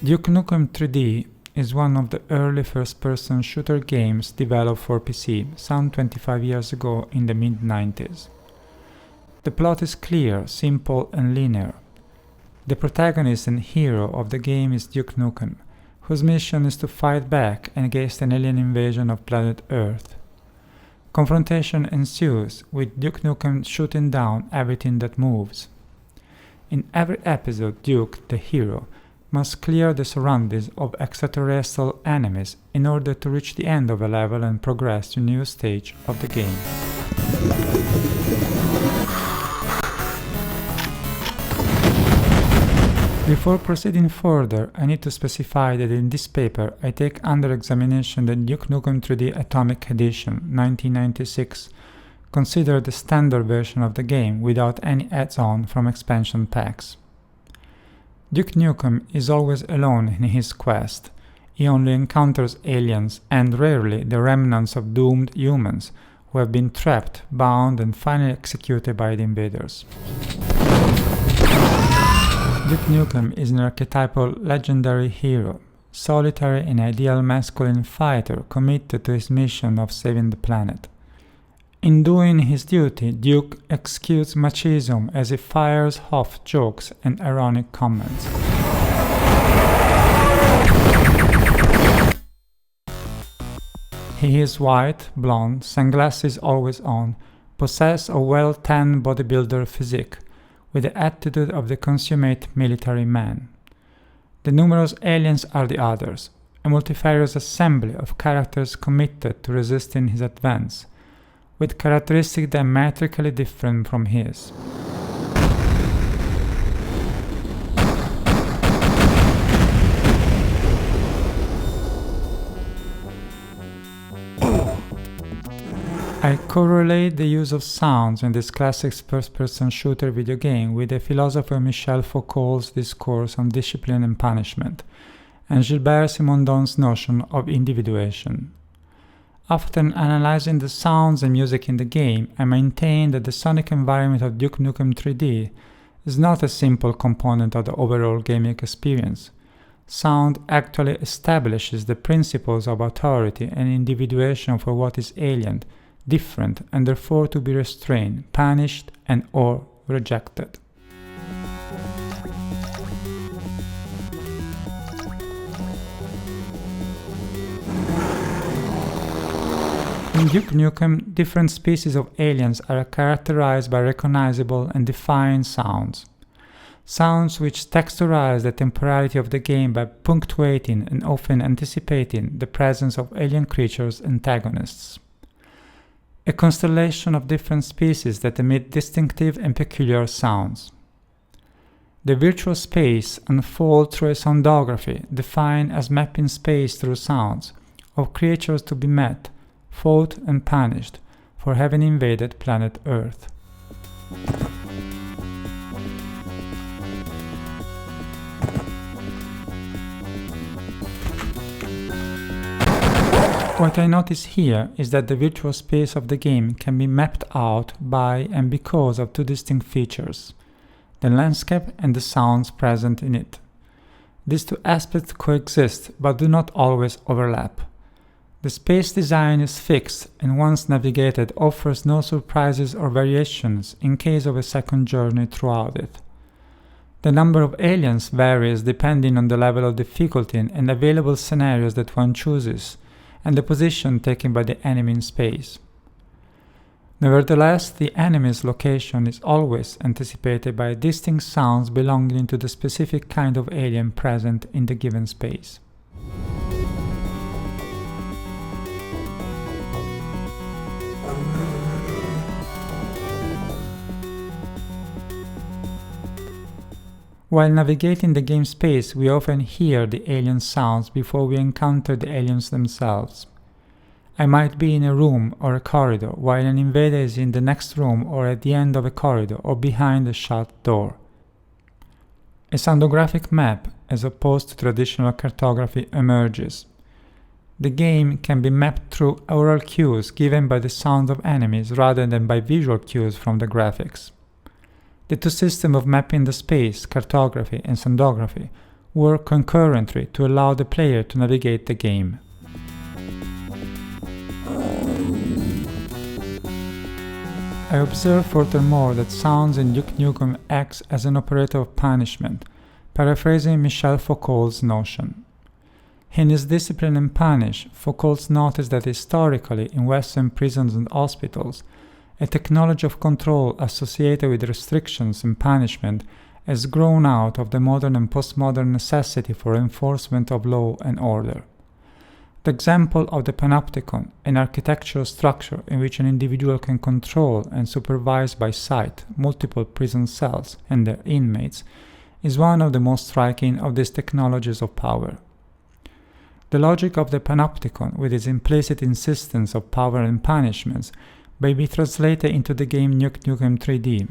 Duke Nukem 3D is one of the early first-person shooter games developed for PC some 25 years ago in the mid-90s. The plot is clear, simple and linear. The protagonist and hero of the game is Duke Nukem, whose mission is to fight back against an alien invasion of planet Earth. Confrontation ensues, with Duke Nukem shooting down everything that moves. In every episode, Duke, the hero, must clear the surroundings of extraterrestrial enemies in order to reach the end of a level and progress to a new stage of the game. Before proceeding further, I need to specify that in this paper I take under examination the Duke Nukem 3D Atomic Edition 1996, considered the standard version of the game without any adds-on from expansion packs. Duke Nukem is always alone in his quest. He only encounters aliens and rarely the remnants of doomed humans who have been trapped, bound and finally executed by the invaders. Duke Nukem is an archetypal legendary hero, solitary and ideal masculine fighter committed to his mission of saving the planet. In doing his duty, Duke executes machismo as he fires off jokes and ironic comments. He is white, blonde, sunglasses always on, possessed a well-tanned bodybuilder physique, with the attitude of the consummate military man. The numerous aliens are the others, a multifarious assembly of characters committed to resisting his advance, with characteristics diametrically different from his. I correlate the use of sounds in this classic first-person shooter video game with the philosopher Michel Foucault's discourse on discipline and punishment, and Gilbert Simondon's notion of individuation. After analyzing the sounds and music in the game, I maintain that the sonic environment of Duke Nukem 3D is not a simple component of the overall gaming experience. Sound actually establishes the principles of authority and individuation for what is alien, different, and therefore to be restrained, punished, and or rejected. In Duke Nukem, different species of aliens are characterized by recognizable and defined sounds. Sounds which texturize the temporality of the game by punctuating and often anticipating the presence of alien creatures' antagonists. A constellation of different species that emit distinctive and peculiar sounds. The virtual space unfolds through a soundography defined as mapping space through sounds of creatures to be met, fought and punished for having invaded planet Earth. What I notice here is that the virtual space of the game can be mapped out by and because of two distinct features: the landscape and the sounds present in it. These two aspects coexist but do not always overlap. The space design is fixed and once navigated offers no surprises or variations in case of a second journey throughout it. The number of aliens varies depending on the level of difficulty and available scenarios that one chooses, and the position taken by the enemy in space. Nevertheless, the enemy's location is always anticipated by distinct sounds belonging to the specific kind of alien present in the given space. While navigating the game space, we often hear the alien sounds before we encounter the aliens themselves. I might be in a room or a corridor, while an invader is in the next room or at the end of a corridor or behind a shut door. A soundographic map, as opposed to traditional cartography, emerges. The game can be mapped through aural cues given by the sound of enemies rather than by visual cues from the graphics. The two systems of mapping the space, cartography and soundography, work concurrently to allow the player to navigate the game. I observe furthermore that sounds in Duke Nukem acts as an operator of punishment, paraphrasing Michel Foucault's notion. In his Discipline and Punish, Foucault noticed that historically in Western prisons and hospitals, a technology of control associated with restrictions and punishment has grown out of the modern and postmodern necessity for enforcement of law and order. The example of the panopticon, an architectural structure in which an individual can control and supervise by sight multiple prison cells and their inmates, is one of the most striking of these technologies of power. The logic of the panopticon, with its implicit insistence of power and punishments, may be translated into the game Duke Nukem 3D.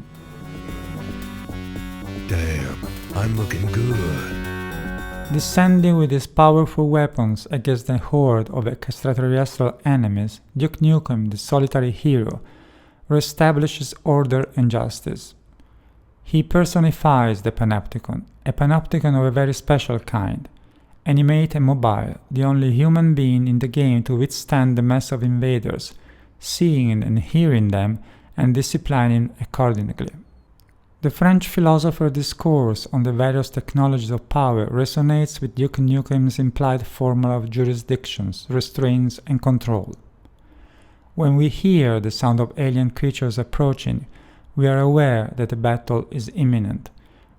Damn, I'm looking good. Descending with his powerful weapons against a horde of extraterrestrial enemies, Duke Nukem, the solitary hero, reestablishes order and justice. He personifies the panopticon, a panopticon of a very special kind, animate and mobile, the only human being in the game to withstand the mass of invaders, seeing and hearing them and disciplining accordingly. The French philosopher discourse on the various technologies of power resonates with Duke Nukem's implied formula of jurisdictions, restraints, and control. When we hear the sound of alien creatures approaching, we are aware that a battle is imminent,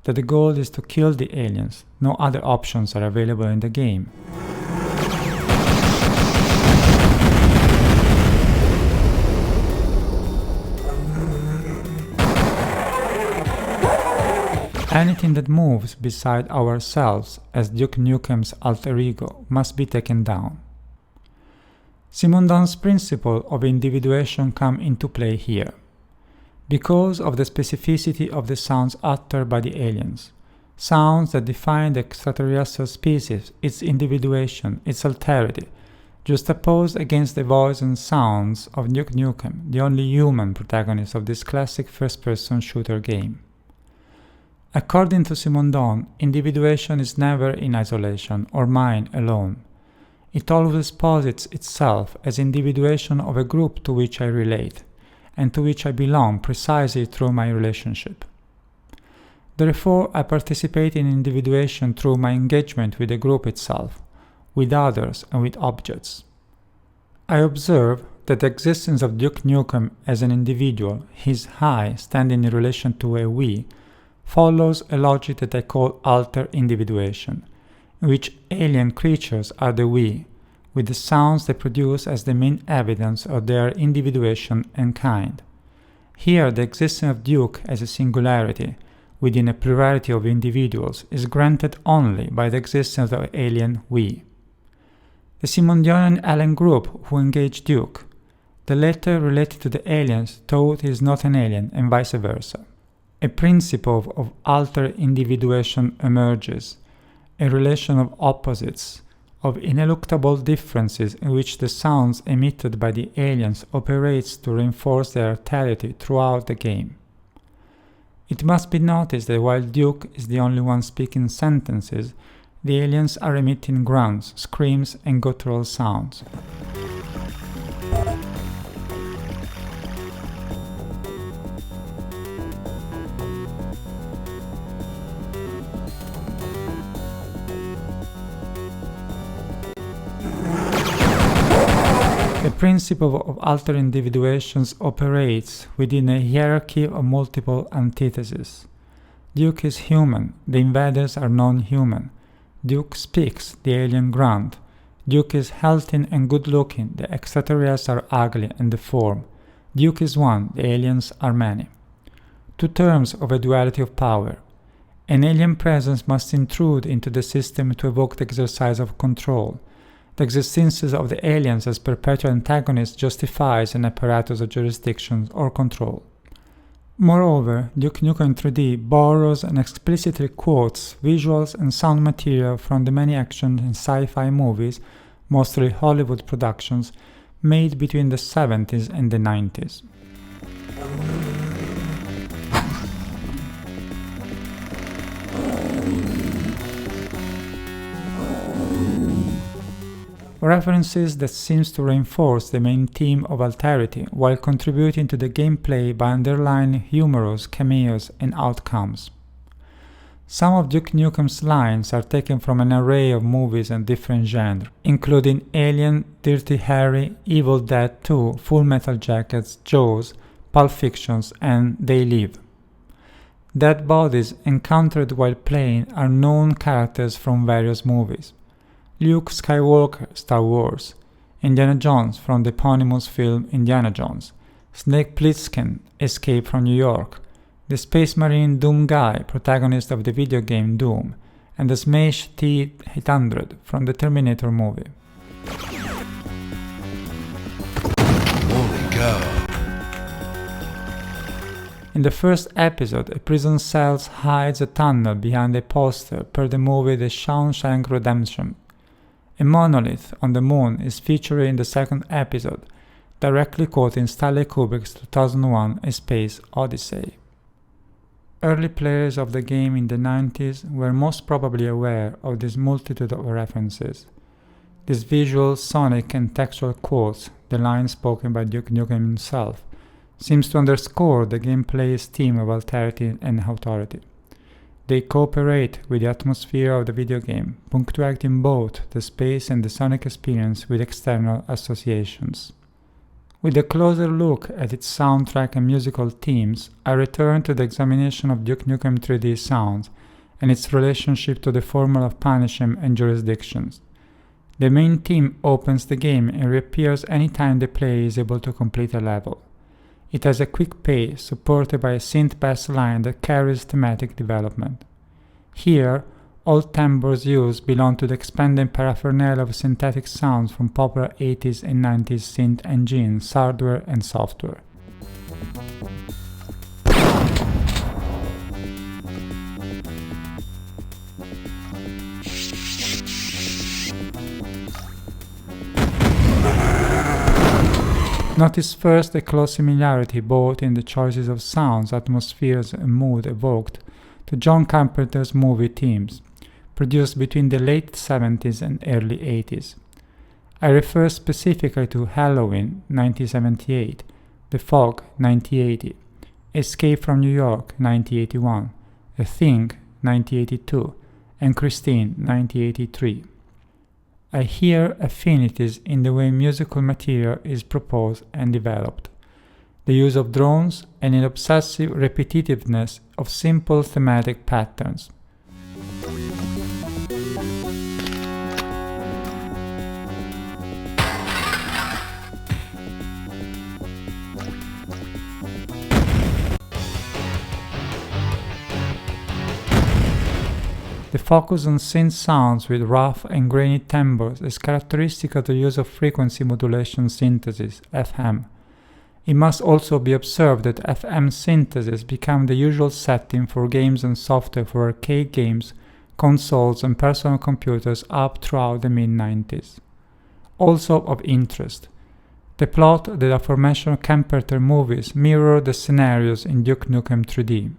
that the goal is to kill the aliens. No other options are available in the game. Anything that moves beside ourselves as Duke Nukem's alter ego must be taken down. Simondon's principle of individuation come into play here. Because of the specificity of the sounds uttered by the aliens, sounds that define the extraterrestrial species, its individuation, its alterity, juxtaposed against the voice and sounds of Duke Nukem, the only human protagonist of this classic first-person shooter game. According to Simondon, individuation is never in isolation or mine alone. It always posits itself as individuation of a group to which I relate, and to which I belong precisely through my relationship. Therefore, I participate in individuation through my engagement with the group itself, with others and with objects. I observe that the existence of Duke Nukem as an individual, his I standing in relation to a we, follows a logic that I call Alter-Individuation, in which alien creatures are the we, with the sounds they produce as the main evidence of their individuation and kind. Here, the existence of Duke as a singularity, within a plurality of individuals, is granted only by the existence of alien we. The Simondonian alien group who engage Duke, the latter related to the aliens thought he is not an alien, and vice versa. A principle of alter-individuation emerges, a relation of opposites, of ineluctable differences in which the sounds emitted by the aliens operates to reinforce their alterity throughout the game. It must be noticed that while Duke is the only one speaking sentences, the aliens are emitting grunts, screams, and guttural sounds. The principle of alter-individuations operates within a hierarchy of multiple antitheses. Duke is human, the invaders are non-human. Duke speaks, the alien grunt. Duke is healthy and good-looking, the extraterrestrials are ugly and deformed. Duke is one, the aliens are many. Two terms of a duality of power. An alien presence must intrude into the system to evoke the exercise of control. The existence of the aliens as perpetual antagonists justifies an apparatus of jurisdiction or control. Moreover, Duke Nukem 3D borrows and explicitly quotes visuals and sound material from the many action and sci-fi movies, mostly Hollywood productions, made between the 70s and the 90s. references that seems to reinforce the main theme of alterity while contributing to the gameplay by underlining humorous cameos and outcomes. Some of Duke Nukem's lines are taken from an array of movies and different genres, including Alien, Dirty Harry, Evil Dead 2, Full Metal Jacket, Jaws, Pulp Fiction, and They Live. Dead bodies encountered while playing are known characters from various movies. Luke Skywalker, Star Wars, Indiana Jones from the eponymous film Indiana Jones, Snake Plissken, Escape from New York, the Space Marine Doom Guy, protagonist of the video game Doom, and the Smash T-800 from the Terminator movie. Holy cow. In the first episode, a prison cell hides a tunnel behind a poster per the movie The Shawshank Redemption. A monolith on the moon is featured in the second episode, directly quoting Stanley Kubrick's 2001 A Space Odyssey. Early players of the game in the 90s were most probably aware of this multitude of references. These visual, sonic, and textual quotes, the lines spoken by Duke Nukem himself, seems to underscore the gameplay's theme of alterity and authority. They cooperate with the atmosphere of the video game, punctuating both the space and the sonic experience with external associations. With a closer look at its soundtrack and musical themes, I return to the examination of Duke Nukem 3D sounds and its relationship to the formula of punishment and jurisdictions. The main theme opens the game and reappears anytime the player is able to complete a level. It has a quick pace supported by a synth bass line that carries thematic development. Here, all timbres used belong to the expanded paraphernalia of synthetic sounds from popular 80s and 90s synth engines, hardware and software. Notice first the close similarity both in the choices of sounds, atmospheres and mood evoked to John Carpenter's movie themes, produced between the late 70s and early 80s. I refer specifically to Halloween 1978, The Fog 1980, Escape from New York 1981, A Thing 1982, and Christine 1983. I hear affinities in the way musical material is proposed and developed, the use of drones, and an obsessive repetitiveness of simple thematic patterns. The focus on synth sounds with rough and grainy timbres is characteristic of the use of frequency modulation synthesis, FM. It must also be observed that FM synthesis became the usual setting for games and software for arcade games, consoles and personal computers up throughout the mid-90s. Also of interest, the plot of the aforementioned Carpenter movies mirrored the scenarios in Duke Nukem 3D.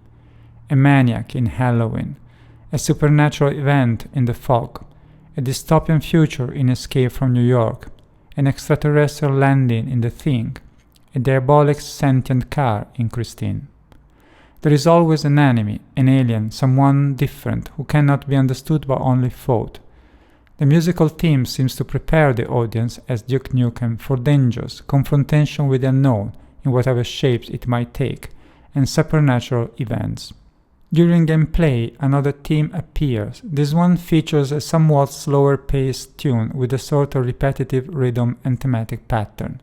A maniac in Halloween, a supernatural event in The Fog, a dystopian future in Escape from New York, an extraterrestrial landing in The Thing, a diabolic sentient car in Christine. There is always an enemy, an alien, someone different who cannot be understood but only fought. The musical theme seems to prepare the audience as Duke Nukem for dangers, confrontation with the unknown in whatever shapes it might take, and supernatural events. During gameplay, another theme appears. This one features a somewhat slower-paced tune with a sort of repetitive rhythm and thematic pattern.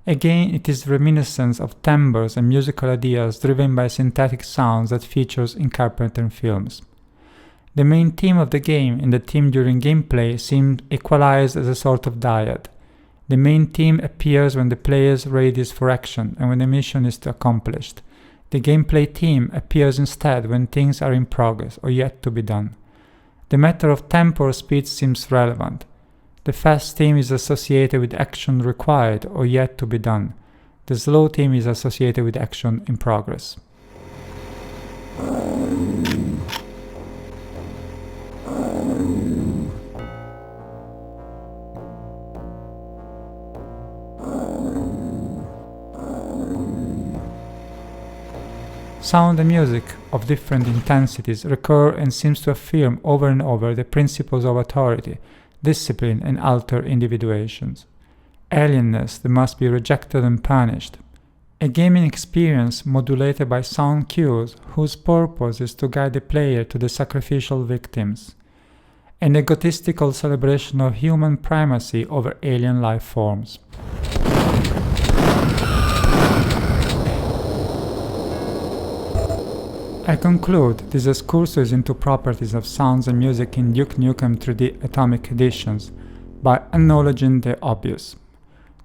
Again, it is reminiscent of timbres and musical ideas driven by synthetic sounds that features in Carpenter films. The main theme of the game and the theme during gameplay seem equalized as a sort of dyad. The main theme appears when the player is ready for action and when the mission is accomplished. The gameplay theme appears instead when things are in progress or yet to be done. The matter of tempo or speed seems relevant. The fast theme is associated with action required or yet to be done. The slow theme is associated with action in progress. Sound and music of different intensities recur and seems to affirm over and over the principles of authority, discipline, and alter-individuations. Alienness that must be rejected and punished. A gaming experience modulated by sound cues whose purpose is to guide the player to the sacrificial victims. An egotistical celebration of human primacy over alien life forms. I conclude this excursus into properties of sounds and music in Duke Nukem 3D Atomic Editions by acknowledging the obvious.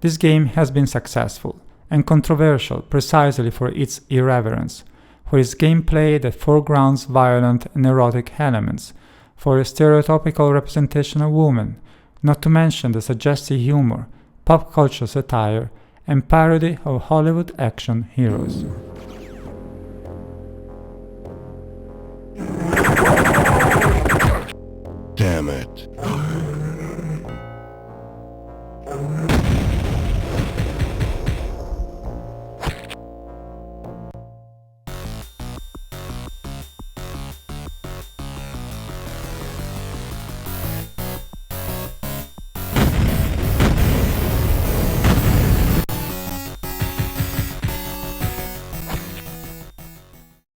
This game has been successful and controversial precisely for its irreverence, for its gameplay that foregrounds violent and erotic elements, for a stereotypical representation of women, not to mention the suggestive humor, pop culture satire, and parody of Hollywood action heroes.